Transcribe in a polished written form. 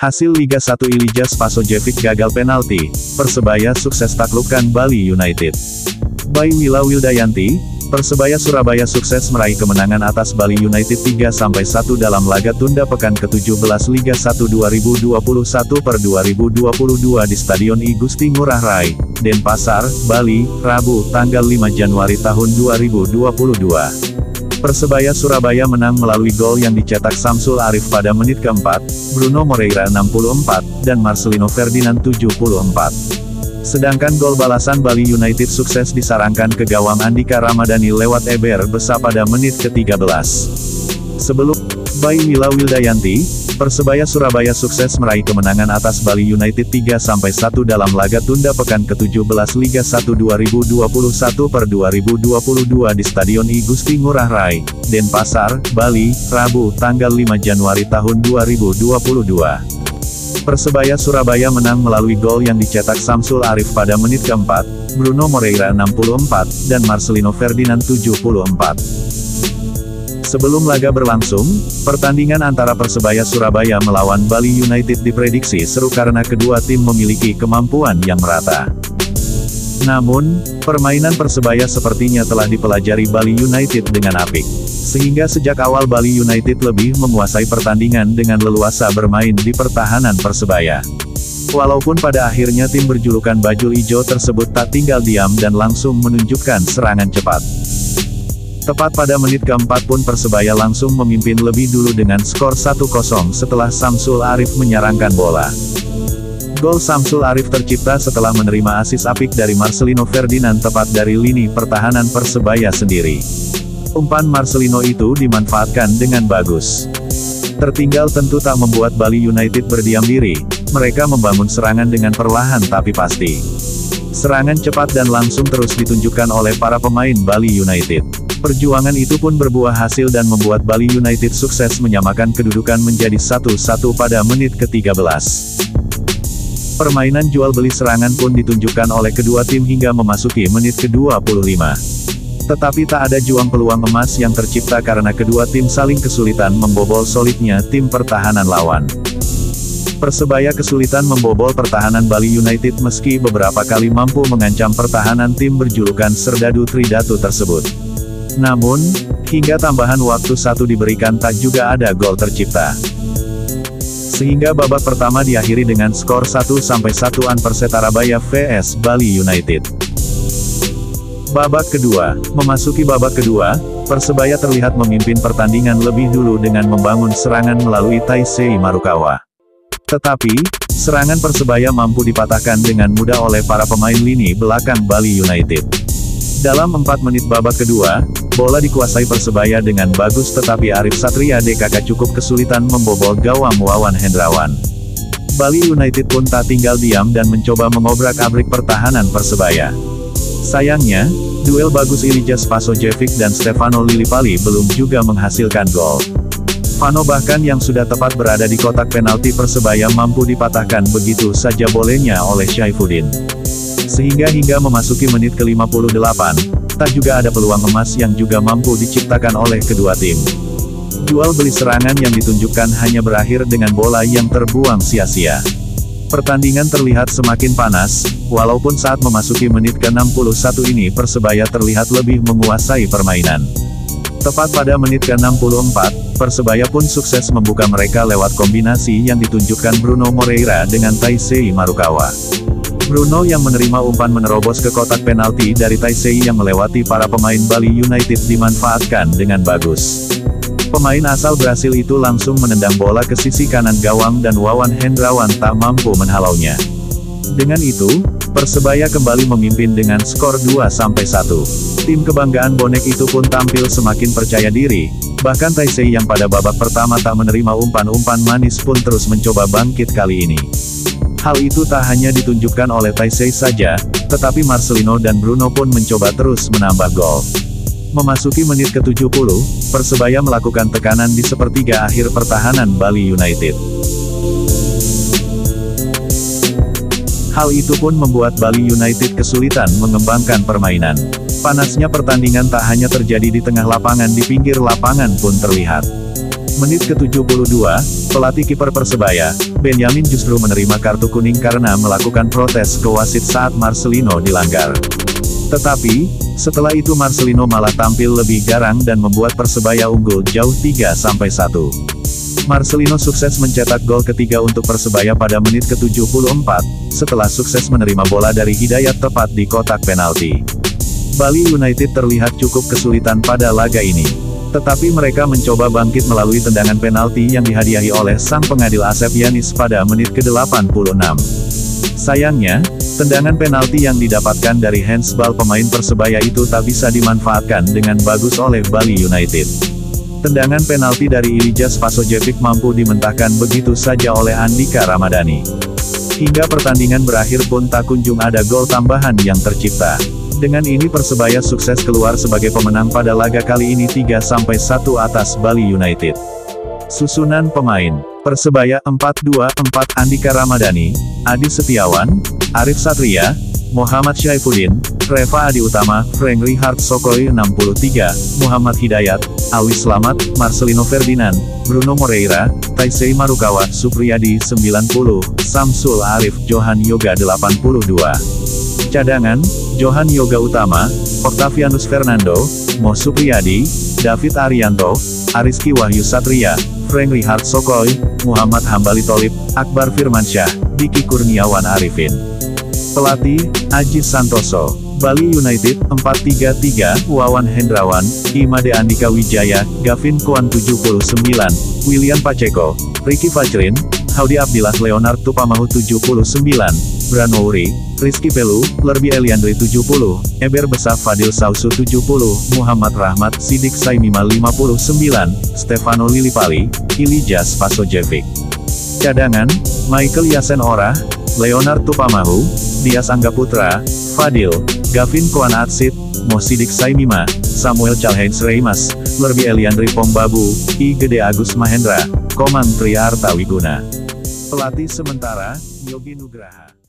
Hasil Liga 1 Ilija Spasojevic gagal penalti, Persebaya sukses taklukkan Bali United. By Wila Wildayanti, Persebaya Surabaya sukses meraih kemenangan atas Bali United 3-1 dalam laga tunda pekan ke-17 Liga 1 2021/2022 di Stadion I Gusti Ngurah Rai, Denpasar, Bali, Rabu, tanggal 5 Januari tahun 2022. Persebaya Surabaya menang melalui gol yang dicetak Samsul Arif pada menit keempat, Bruno Moreira 64, dan Marcelino Ferdinand 74. Sedangkan gol balasan Bali United sukses disarangkan ke gawang Andika Ramadhani lewat Eber Besa pada menit ke-13. Sebelum by Wila Wildayanti, Persebaya Surabaya sukses meraih kemenangan atas Bali United 3-1 dalam laga tunda pekan ke-17 Liga 1 2021/2022 di Stadion I Gusti Ngurah Rai, Denpasar, Bali, Rabu, tanggal 5 Januari tahun 2022. Persebaya Surabaya menang melalui gol yang dicetak Samsul Arif pada menit keempat, Bruno Moreira 64, dan Marcelino Ferdinand 74. Sebelum laga berlangsung, pertandingan antara Persebaya Surabaya melawan Bali United diprediksi seru karena kedua tim memiliki kemampuan yang merata. Namun, permainan Persebaya sepertinya telah dipelajari Bali United dengan apik. Sehingga sejak awal Bali United lebih menguasai pertandingan dengan leluasa bermain di pertahanan Persebaya. Walaupun pada akhirnya tim berjulukan Bajul Ijo tersebut tak tinggal diam dan langsung menunjukkan serangan cepat. Tepat pada menit keempat pun Persebaya langsung memimpin lebih dulu dengan skor 1-0 setelah Samsul Arif menyarangkan bola. Gol Samsul Arif tercipta setelah menerima asis apik dari Marcelino Ferdinand tepat dari lini pertahanan Persebaya sendiri. Umpan Marcelino itu dimanfaatkan dengan bagus. Tertinggal tentu tak membuat Bali United berdiam diri, mereka membangun serangan dengan perlahan tapi pasti. Serangan cepat dan langsung terus ditunjukkan oleh para pemain Bali United. Perjuangan itu pun berbuah hasil dan membuat Bali United sukses menyamakan kedudukan menjadi 1-1 pada menit ke-13. Permainan jual beli serangan pun ditunjukkan oleh kedua tim hingga memasuki menit ke-25. Tetapi tak ada juang peluang emas yang tercipta karena kedua tim saling kesulitan membobol solidnya tim pertahanan lawan. Persebaya kesulitan membobol pertahanan Bali United meski beberapa kali mampu mengancam pertahanan tim berjulukan Serdadu Tridatu tersebut. Namun, hingga tambahan waktu satu diberikan tak juga ada gol tercipta. Sehingga babak pertama diakhiri dengan skor 1-1 Perstarabaya vs Bali United. Babak kedua, memasuki babak kedua, Persebaya terlihat memimpin pertandingan lebih dulu dengan membangun serangan melalui Taisei Marukawa. Tetapi, serangan Persebaya mampu dipatahkan dengan mudah oleh para pemain lini belakang Bali United. Dalam 4 menit babak kedua, bola dikuasai Persebaya dengan bagus tetapi Arif Satria DKK cukup kesulitan membobol gawang Wawan Hendrawan. Bali United pun tak tinggal diam dan mencoba mengobrak-abrik pertahanan Persebaya. Sayangnya, duel bagus Ilija Spasojevic dan Stefano Lillipali belum juga menghasilkan gol. Vano bahkan yang sudah tepat berada di kotak penalti Persebaya mampu dipatahkan begitu saja bolanya oleh Syaifuddin. Sehingga hingga memasuki menit ke-58, tak juga ada peluang emas yang juga mampu diciptakan oleh kedua tim. Jual beli serangan yang ditunjukkan hanya berakhir dengan bola yang terbuang sia-sia. Pertandingan terlihat semakin panas, walaupun saat memasuki menit ke-61 ini Persebaya terlihat lebih menguasai permainan. Tepat pada menit ke-64, Persebaya pun sukses membuka mereka lewat kombinasi yang ditunjukkan Bruno Moreira dengan Taisei Marukawa. Bruno yang menerima umpan menerobos ke kotak penalti dari Taisei yang melewati para pemain Bali United dimanfaatkan dengan bagus. Pemain asal Brasil itu langsung menendang bola ke sisi kanan gawang dan Wawan Hendrawan tak mampu menghalaunya. Dengan itu, Persebaya kembali memimpin dengan skor 2-1. Tim kebanggaan bonek itu pun tampil semakin percaya diri, bahkan Taisei yang pada babak pertama tak menerima umpan-umpan manis pun terus mencoba bangkit kali ini. Hal itu tak hanya ditunjukkan oleh Taisei saja, tetapi Marcelino dan Bruno pun mencoba terus menambah gol. Memasuki menit ke-70, Persebaya melakukan tekanan di sepertiga akhir pertahanan Bali United. Hal itu pun membuat Bali United kesulitan mengembangkan permainan. Panasnya pertandingan tak hanya terjadi di tengah lapangan, di pinggir lapangan pun terlihat. Menit ke-72, pelatih kiper Persebaya, Benyamin justru menerima kartu kuning karena melakukan protes ke wasit saat Marcelino dilanggar. Tetapi, setelah itu Marcelino malah tampil lebih garang dan membuat Persebaya unggul jauh 3-1. Marcelino sukses mencetak gol ketiga untuk Persebaya pada menit ke-74, setelah sukses menerima bola dari Hidayat tepat di kotak penalti. Bali United terlihat cukup kesulitan pada laga ini. Tetapi mereka mencoba bangkit melalui tendangan penalti yang dihadiahi oleh sang pengadil Asep Yanis pada menit ke-86. Sayangnya, tendangan penalti yang didapatkan dari handsball pemain Persebaya itu tak bisa dimanfaatkan dengan bagus oleh Bali United. Tendangan penalti dari Ilija Spasojevic mampu dimentahkan begitu saja oleh Andika Ramadhani. Hingga pertandingan berakhir pun tak kunjung ada gol tambahan yang tercipta. Dengan ini Persebaya sukses keluar sebagai pemenang pada laga kali ini 3-1 atas Bali United. Susunan pemain: Persebaya 4-2-4 Andika Ramadhani, Adi Setiawan, Arif Satria, Muhammad Syaifuddin, Reva Adi Utama, Frank Richard Sokoy 63, Muhammad Hidayat, Alwi Slamet, Marcelino Ferdinand, Bruno Moreira, Taisei Marukawa, Supriyadi 90, Samsul Arif, Johan Yoga 82. Cadangan: Johan Yoga Utama, Octavianus Fernando, Mo Supriyadi, David Arianto, Ariski Wahyu Satria, Frank Richard Sokoy, Muhammad Hambali Tholib, Akbar Firmansyah, Diki Kurniawan Arifin. Pelatih: Aji Santoso. Bali United 4-3-3, Wawan Hendrawan, Imade Andika Wijaya, Gavin Koan 79, William Pacheco, Ricky Fajrin, Haudi Abdillah Leonard Tupamahu 79, Branouri, Rizky Pelu, Lerby Eliandri 70, Eber Besaf Fadil Sausu 70, Muhammad Rahmat Sidik Saimima 59, Stefano Lillipali, Ilija Spasojevic. Cadangan: Michael Yasen Orah, Leonard Tupamahu, Dias Anggaputra, Fadil, Gavin Koan Atsit, Mo Sidik Saimima, Samuel Calheids Reimas, Lerby Eliandri Pongbabu, I Gede Agus Mahendra, Komang Triarta Wiguna. Pelatih sementara: Yogi Nugraha.